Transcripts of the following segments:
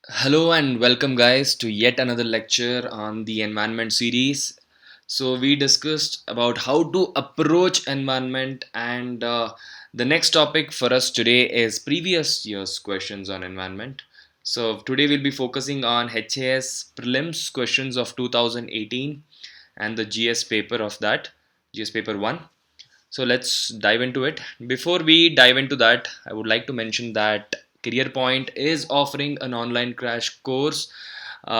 Hello and welcome, guys, to yet another lecture on the environment series. So we discussed about how to approach environment, and the next topic for us today is previous year's questions on environment. So today we'll be focusing on HAS prelims questions of 2018 and the GS paper of that, GS paper 1. So let's dive into it. Before we dive into that, I would like to mention that Career Point is offering an online crash course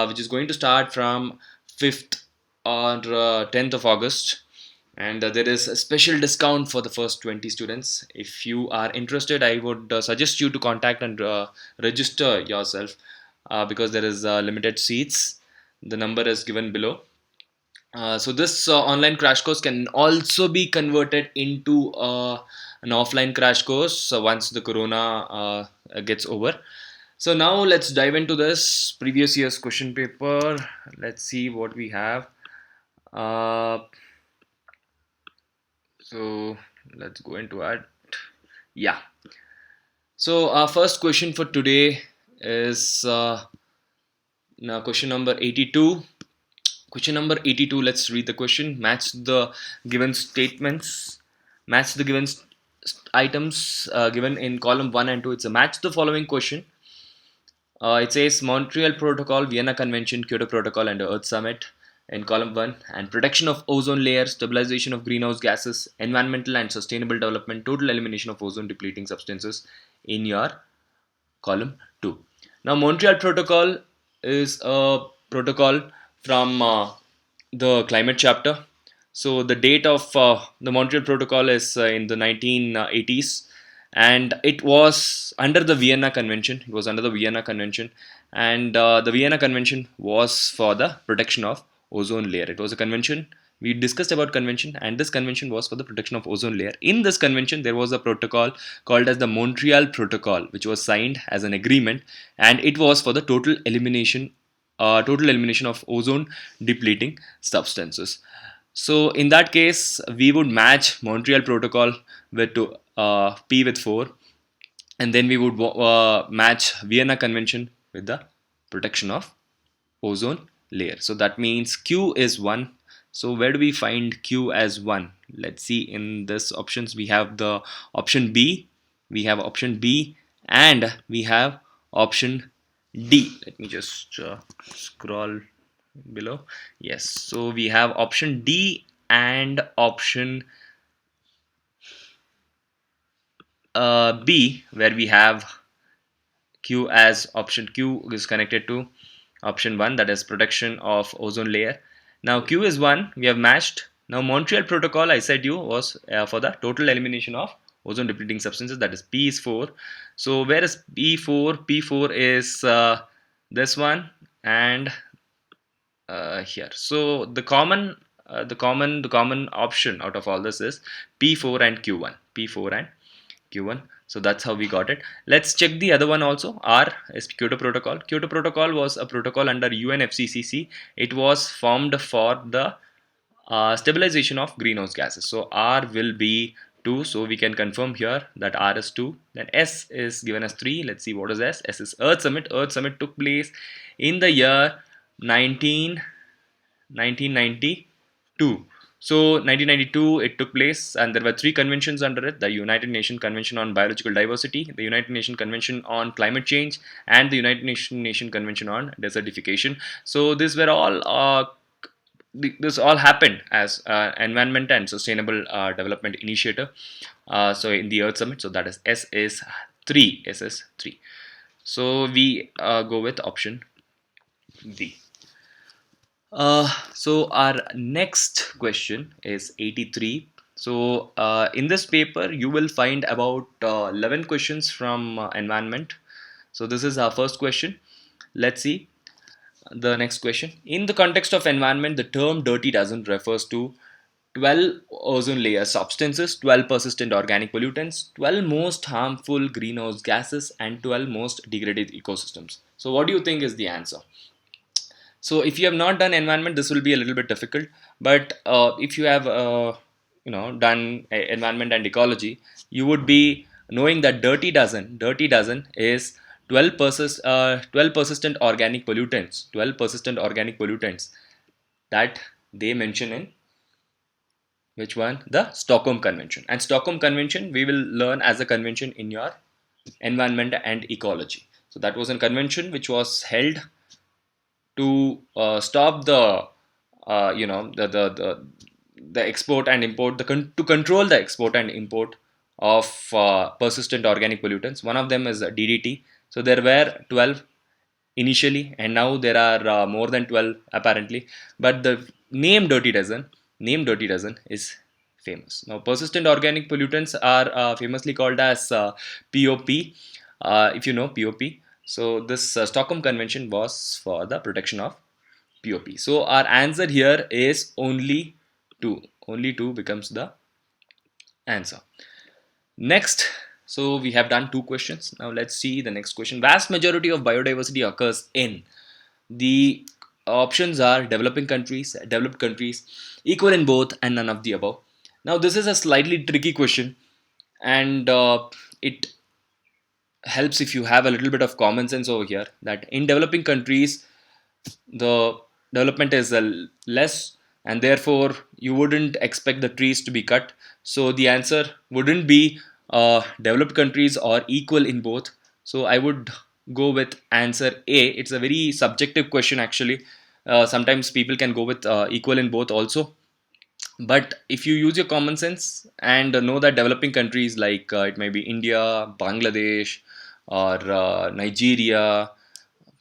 which is going to start from 5th or 10th of August. And there is a special discount for the first 20 students. If you are interested, I would suggest you to contact and register yourself because there is limited seats. The number is given below. So this online crash course can also be converted into an offline crash course once the corona gets over. So now let's dive into this previous year's question paper. Let's see what we have. Uh, so let's go into it. Yeah. So our first question for today is now question number 82. Question number 82, let's read the question. Match the given statements, match the given items given in column 1 and 2. It's a match the following question. It says Montreal Protocol, Vienna Convention, Kyoto Protocol, and the Earth Summit in column 1, and protection of ozone layer, stabilization of greenhouse gases, environmental and sustainable development, total elimination of ozone depleting substances in your column 2. Now, Montreal Protocol is a protocol from the climate chapter. So, the date of the Montreal Protocol is in the 1980s, and it was under the Vienna Convention. It was under the Vienna Convention, and the Vienna Convention was for the protection of ozone layer. It was a convention. We discussed about convention, and this convention was for the protection of ozone layer. In this convention, there was a protocol called as the Montreal Protocol, which was signed as an agreement, and it was for the total elimination of ozone depleting substances. So in that case, we would match Montreal Protocol with P with 4, and then we would match Vienna Convention with the protection of ozone layer. So that means Q is 1. So where do we find Q as 1? Let's see, in this options we have the option B, and we have option D. Let me just scroll below. Yes, so we have option D and option B, where we have Q as option Q is connected to option 1, that is protection of ozone layer. Now Q is 1, we have matched. Now Montreal Protocol, I said you, was for the total elimination of ozone depleting substances, that is P is 4. So where is P4? P4 is this one and here. So the common option out of all this is P4 and Q1. P4 and Q1. So that's how we got it. Let's check the other one also. R is Kyoto Protocol. Kyoto Protocol was a protocol under UNFCCC. It was formed for the stabilization of greenhouse gases. So R will be 2. So we can confirm here that R is 2. Then S is given as 3. Let's see what is S. S is Earth Summit. Earth Summit took place in the year 1992. So 1992 it took place, and there were 3 conventions under it: the United Nations Convention on Biological Diversity, the United Nations Convention on Climate Change, and the United Nations Convention on Desertification. So these were all this all happened as environment and sustainable development initiative. So in the Earth Summit, so that is S is 3. S is 3. So we go with option D. So our next question is 83. So in this paper you will find about 11 questions from environment. So this is our first question. Let's see the next question. In the context of environment, the term dirty dozen refers to 12 ozone layer substances, 12 persistent organic pollutants, 12 most harmful greenhouse gases, and 12 most degraded ecosystems. So what do you think is the answer? So if you have not done environment, this will be a little bit difficult. But if you have done environment and ecology, you would be knowing that dirty dozen is 12 persistent organic pollutants, 12 persistent organic pollutants that they mention in which one? The Stockholm Convention. And Stockholm Convention we will learn as a convention in your environment and ecology. So that was a convention which was held to stop the the export and import to control the export and import of persistent organic pollutants. One of them is DDT. So there were 12 initially, and now there are more than 12 apparently. But the name Dirty Dozen is famous. Now, persistent organic pollutants are famously called as POP. If you know POP, so this Stockholm Convention was for the protection of POP. So our answer here is only two. Only two becomes the answer. Next, so we have done two questions. Now let's see the next question. Vast majority of biodiversity occurs in the options are developing countries, developed countries, equal in both, and none of the above. Now this is a slightly tricky question, and it helps if you have a little bit of common sense over here. That in developing countries, the development is less, and therefore you wouldn't expect the trees to be cut. So the answer wouldn't be developed countries or equal in both. So I would go with answer A. It's a very subjective question actually. Sometimes people can go with equal in both also, but if you use your common sense and know that developing countries like it may be India, Bangladesh, or Nigeria,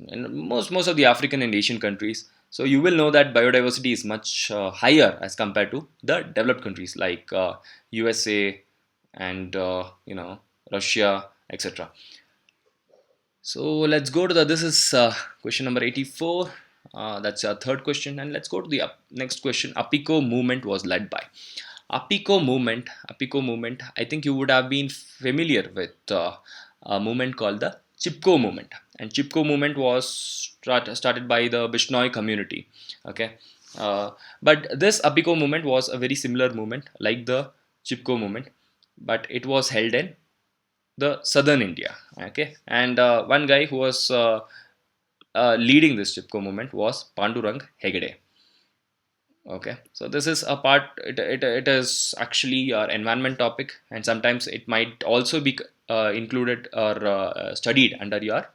and most of the African and Asian countries, so you will know that biodiversity is much higher as compared to the developed countries like USA and Russia, etc. So let's go to the this is question number 84. That's our third question, and let's go to the next question. Apico movement was led by Apico movement. I think you would have been familiar with a movement called the Chipko movement, and Chipko movement was started by the Bishnoi community. Okay, but this Apico movement was a very similar movement like the Chipko movement, but it was held in the southern India. Okay, and one guy who was leading this Chipko movement was Pandurang Hegde. Okay, so this is a part. It is actually your environment topic, and sometimes it might also be included or studied under your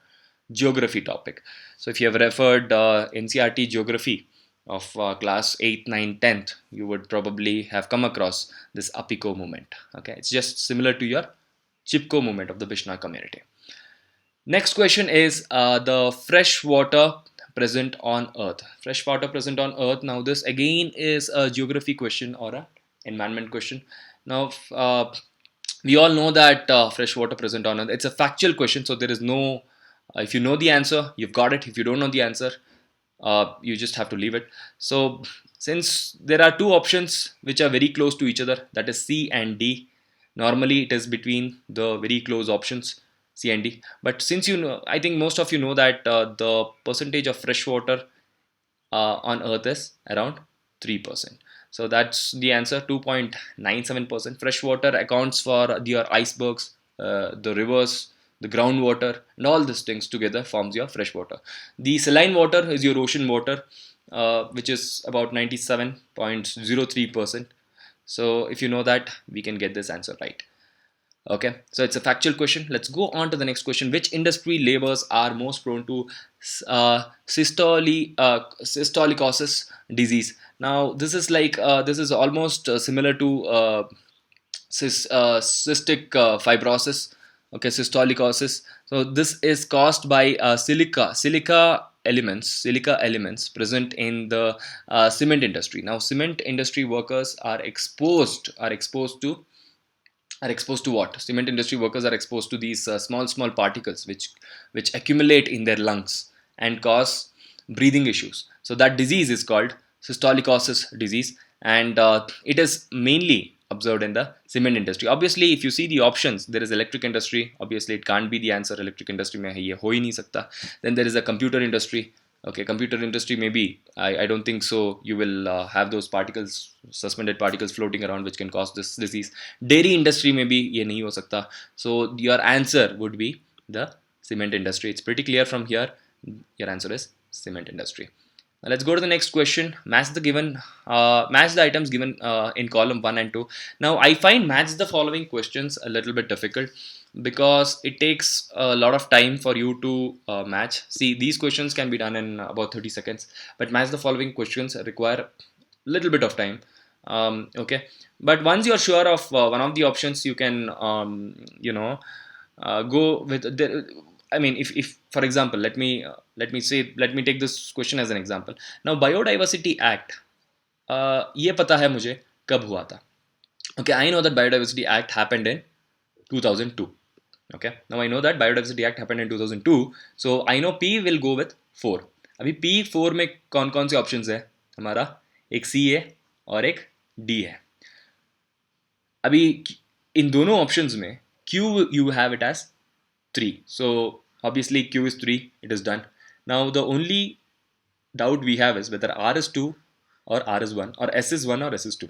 geography topic. So if you have referred NCRT geography of class 8, 9, 10th, you would probably have come across this Apico movement. Okay, it's just similar to your Chipko movement of the Bishnoi community. Next question is the fresh water present on Earth. Fresh water present on Earth. Now this again is a geography question or a environment question. Now we all know that fresh water present on Earth. It's a factual question, so there is no. If you know the answer, you've got it. If you don't know the answer, you just have to leave it. So since there are two options which are very close to each other, that is C and D. Normally it is between the very close options C and D. But since you know, I think most of you know that the percentage of fresh water on Earth is around 3%. So that's the answer, 2.97%. Fresh water accounts for your icebergs, the rivers, the groundwater, and all these things together forms your fresh water. The saline water is your ocean water, which is about 97.03%. So if you know that, we can get this answer right. Okay, so it's a factual question. Let's go on to the next question. Which industry labors are most prone to cystolicosis disease? Now, this is like this is almost similar to cystic fibrosis. Okay, cystolicosis. So this is caused by silica elements present in the cement industry. Now, cement industry workers are exposed to what? Cement industry workers are exposed to these small particles which accumulate in their lungs and cause breathing issues. So that disease is called cystolicosis disease, and it is mainly observed in the cement industry. Obviously, if you see the options, there is electric industry. Obviously, it can't be the answer. Electric industry mein ye ho hi nahi sakta. Then there is a computer industry. Okay, computer industry maybe I don't think so. You will have those particles, suspended particles floating around which can cause this disease. Dairy industry maybe ye nahi ho sakta. So your answer would be the cement industry. It's pretty clear from here. Your answer is cement industry. Now let's go to the next question. Match the items given in column 1 and 2. Now I find match the following questions a little bit difficult because it takes a lot of time for you to match. See, these questions can be done in about 30 seconds, but match the following questions require a little bit of time. Okay, but once you're sure of one of the options, you can go with I mean, if for example, let me take this question as an example. Now, Biodiversity Act, ये पता है मुझे कब हुआ था. Okay, I know that Biodiversity Act happened in 2002. Okay, now I know that Biodiversity Act happened in 2002, so I know P will go with 4. अभी P4 में कौन कौन से ऑप्शंस है हमारा? एक C है और एक D है. अभी इन दोनों ऑप्शंस में Q you have it as 3. So obviously Q is 3, it is done. Now the only doubt we have is whether R is 2 or R is 1 or S is 1 or S is 2.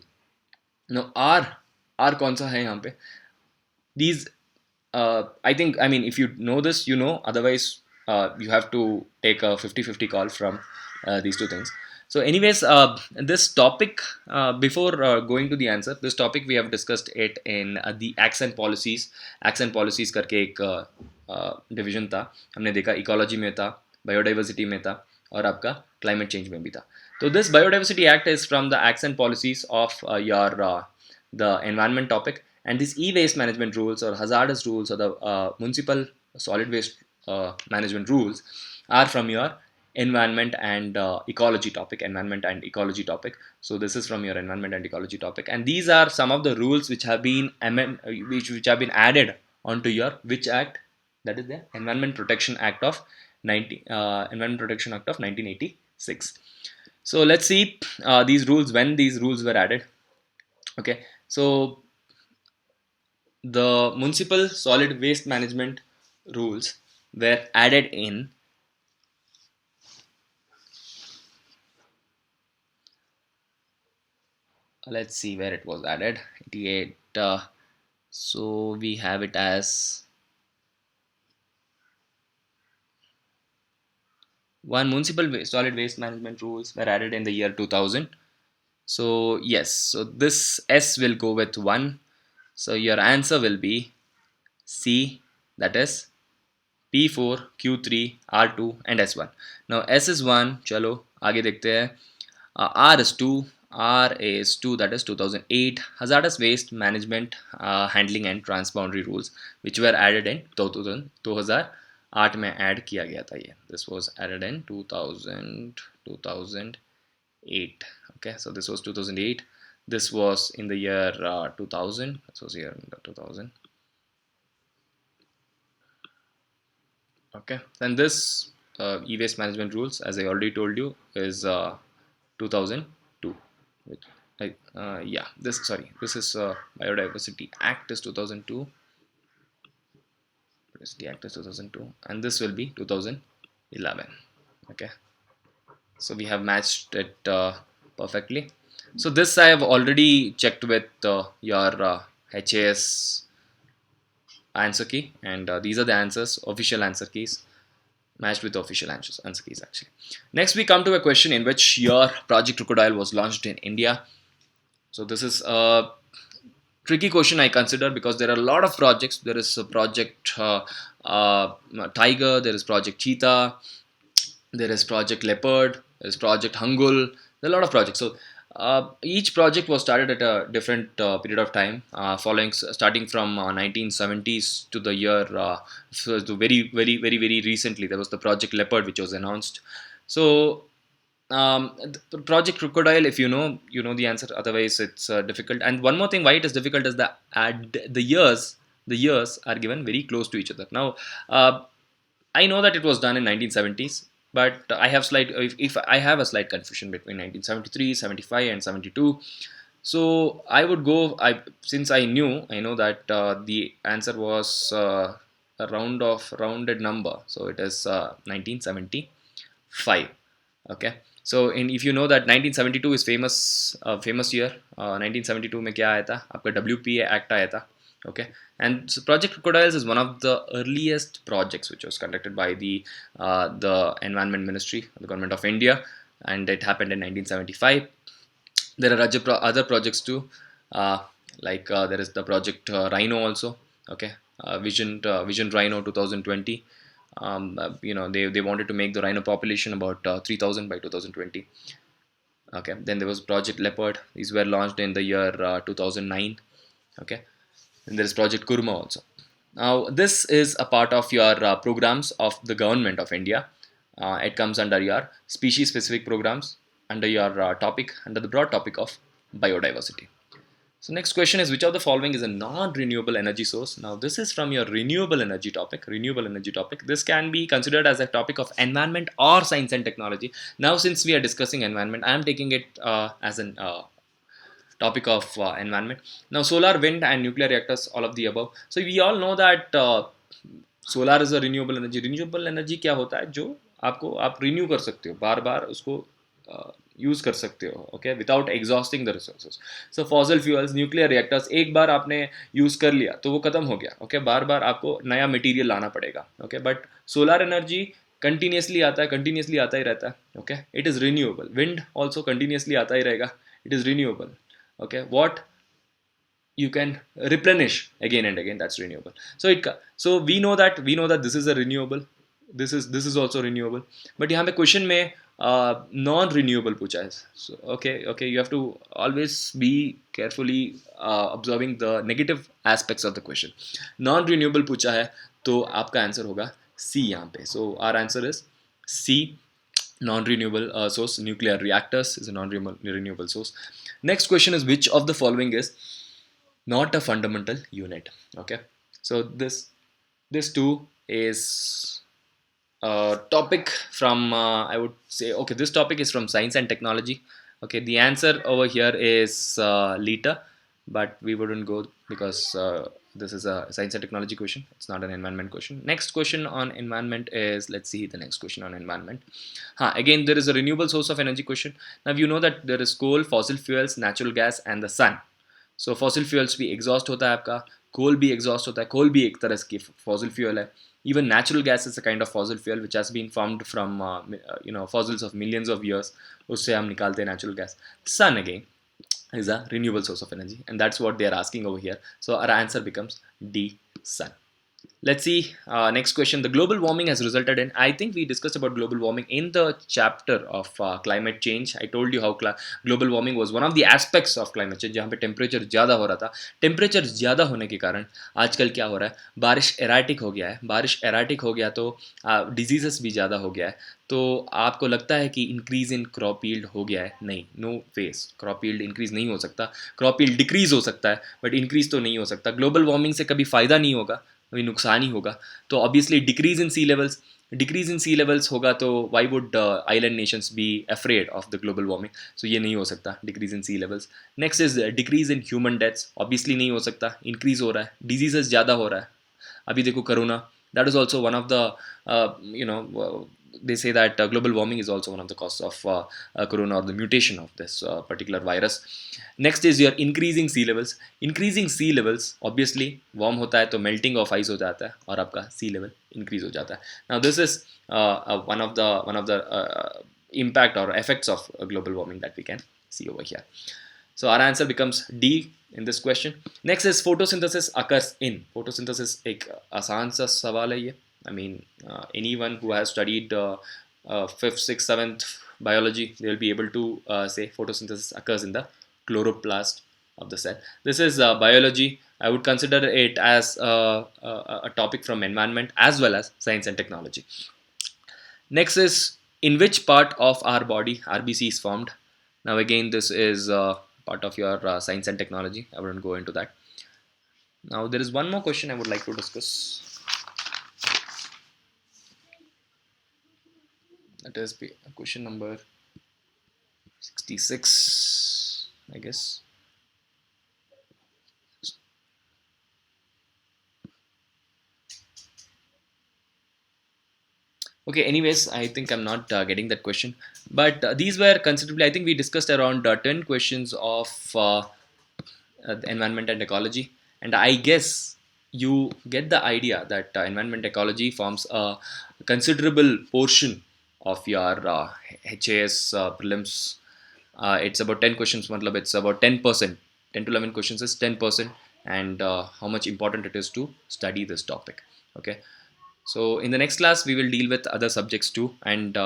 Now R कौन सा है यहाँ पे? These I mean if you know this, you know, otherwise you have to take a 50-50 call from these two things. So anyways, this topic, before going to the answer, this topic we have discussed it in the acts and policies करके एक division था. हमने देखा ecology में था, biodiversity में था और आपका क्लाइमेट चेंज में भी था. तो this biodiversity act is from the acts and policies of your the environment topic, and these e-waste management rules or hazardous rules or the municipal solid waste management rules are from your environment and ecology topic. So this is from your environment and ecology topic, and these are some of the rules which have been which have been added onto your which act? That is the Environment Protection Act of 1986. So let's see these rules, when these rules were added. Okay, so the municipal solid waste management rules were added in let's see where it was added. 88. So we have it as one municipal solid waste management rules were added in the year 2000. So yes, so this S will go with 1. So your answer will be C, that is P4, Q3, R2 and S1. Now S is 1, चलो आगे देखते हैं. R is 2, that is 2008 hazardous waste management handling and transboundary rules which were added in 2008 में add किया गया था ये. This was added in 2008. Okay, so this was 2008. This was in the year 2000. This was here in the 2000. Okay, then this e-waste management rules, as I already told you, is 2002. Yeah, this is Biodiversity Act is 2002. Biodiversity Act is 2002, and this will be 2011. Okay, so we have matched it perfectly. So this I have already checked with your HAS answer key, and these are the answers, official answer keys, matched with official answer keys actually. Next we come to a question in which your Project Crocodile was launched in India. So this is a tricky question I consider because there are a lot of projects. There is a Project Tiger, there is Project Cheetah, there is Project Leopard, there is Project Hangul. There are a lot of projects. So each project was started at a different period of time, starting from 1970s to the year so very recently. There was the Project Leopard which was announced. So the Project Crocodile, if you know the answer. Otherwise, it's difficult. And one more thing, why it is difficult is that the years are given very close to each other. Now, I know that it was done in 1970s, but I have if I have a slight confusion between 1973, 75, and 72. So I would go. Since I know that the answer was a rounded number, so it is 1975. Okay. So if you know that 1972 is famous year. 1972 में क्या आया था? आपका WPA Act आया था. Okay, and so Project Crocodiles is one of the earliest projects which was conducted by the Environment Ministry, the Government of India, and it happened in 1975. There are other projects too, uh, there is the project Rhino also. Okay, Vision Rhino 2020. They wanted to make the rhino population about 3,000 by 2020. Okay, then there was Project Leopard. These were launched in the year 2009. Okay, and there is Project Kurma also. Now, this is a part of your programs of the government of India. It comes under your species specific programs, under your topic, under the broad topic of biodiversity. So next question is, which of the following is a non-renewable energy source? Now this is from your renewable energy topic. Renewable energy topic. This can be considered as a topic of environment or science and technology. Now since we are discussing environment, I am taking it as an topic of environment. Now solar, wind and nuclear reactors, all of the above. So we all know that solar is a renewable energy. Renewable energy क्या होता है, जो आपको आप renew कर सकते हो, बार बार उसको यूज़ कर सकते हो. Okay, without exhausting the resources. So fossil fuels, nuclear reactors, एक बार आपने यूज़ कर लिया तो वो खत्म हो गया. ओके, बार बार आपको नया मटेरियल लाना पड़ेगा. Okay, but solar energy continuously आता है, कंटिन्यूसली आता ही रहता है. Okay, it is renewable. Wind also continuously आता ही रहेगा, it is renewable. Okay, what you can replenish again and again, that's renewable. So we know that this is a renewable, this is also renewable. But यहाँ पे question में non renewable पूछा है. So okay, you have to always be carefully observing the negative aspects of the question. Non renewable पूछा है तो आपका answer होगा सी यहाँ पे. So our answer is C, non-renewable source. Nuclear reactors is a non-renewable source. Next question is, which of the following is not a fundamental unit? Okay, so this too is a topic from I would say, okay, this topic is from science and technology. Okay, the answer over here is liter, but we wouldn't go because this is a science and technology question, it's not an environment question. Next question on environment is, let's see the next question on environment. Again, there is a renewable source of energy question. Now you know that there is coal, fossil fuels, natural gas and the sun. So fossil fuels भी exhaust होता है आपका, coal भी exhaust होता है. coal भी एक तरह की fossil fuel है. Even natural gas is a kind of fossil fuel which has been formed from fossils of millions of years. उससे हम निकालते हैं natural gas. Sun again is a renewable source of energy, and that's what they are asking over here. So our answer becomes D, sun. Let's see next question. The global warming has resulted in, I think we discussed about global warming in the chapter of climate change. I told you how global warming was one of the aspects of climate change, जहाँ पे temperature ज़्यादा हो रहा था. Temperature ज़्यादा होने के कारण आजकल क्या हो रहा है, बारिश एराटिक हो गया है. बारिश एराटिक हो गया तो डिजीजेस भी ज़्यादा हो गया है. तो आपको लगता है कि इंक्रीज इन क्रॉप यील्ड हो गया है? नहीं, नो फेस. क्रॉप यील्ड इंक्रीज नहीं हो सकता. क्रॉप यील्ड डिक्रीज हो सकता है बट इंक्रीज तो नहीं हो सकता. ग्लोबल वार्मिंग से कभी फ़ायदा नहीं होगा, अभी नुकसान ही होगा. तो obviously decrease in sea levels होगा तो why would island nations be afraid of the global warming. So ये नहीं हो सकता, decrease in sea levels. Next is decrease in human deaths. Obviously नहीं हो सकता, इंक्रीज हो रहा है. डिजीजेस ज़्यादा हो रहा है. अभी देखो corona, that is also one of the they say that global warming is also one of the causes of corona or the mutation of this particular virus. Next is your increasing sea levels. Increasing sea levels, obviously warm होता है तो melting of ice हो जाता है और आपका sea level increase हो जाता है. Now this is one of the impact or effects of global warming that we can see over here. So our answer becomes D in this question. Next is photosynthesis occurs in. Photosynthesis एक आसान सा सवाल है ये. I mean, anyone who has studied 5th, 6th, 7th biology, they will be able to say photosynthesis occurs in the chloroplast of the cell. This is biology. I would consider it as a topic from environment as well as science and technology. Next is, in which part of our body RBC is formed? Now again, this is part of your science and technology. I wouldn't go into that. Now there is one more question I would like to discuss. That is question number 66, I guess. Okay, anyways, I think I'm not getting that question. But these were considerably, I think we discussed around 10 questions of the environment and ecology. And I guess you get the idea that environment ecology forms a considerable portion of your HAS prelims. It's about 10 questions, matlab it's about 10%. 10 to 11 questions is 10%, and how much important it is to study this topic. Okay, so in the next class we will deal with other subjects too, and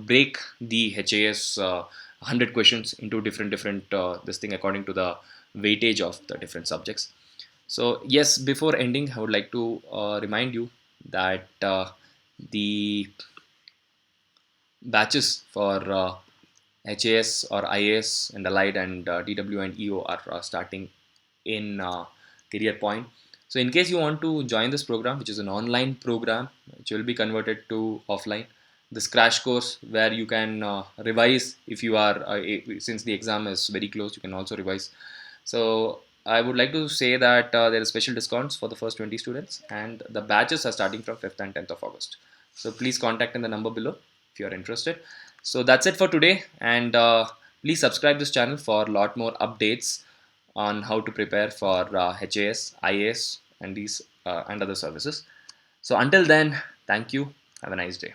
break the HAS 100 questions into different this thing according to the weightage of the different subjects. So yes, before ending, I would like to remind you that the batches for HAS or IAS and Allied and DW and EO are starting in Career Point. So in case you want to join this program, which is an online program, which will be converted to offline, this crash course where you can revise if you are, since the exam is very close, you can also revise. So I would like to say that there is special discounts for the first 20 students, and the batches are starting from 5th and 10th of August. So please contact in the number below if you are interested. So that's it for today, and please subscribe this channel for a lot more updates on how to prepare for HAS, IAS, and these and other services. So until then, thank you. Have a nice day.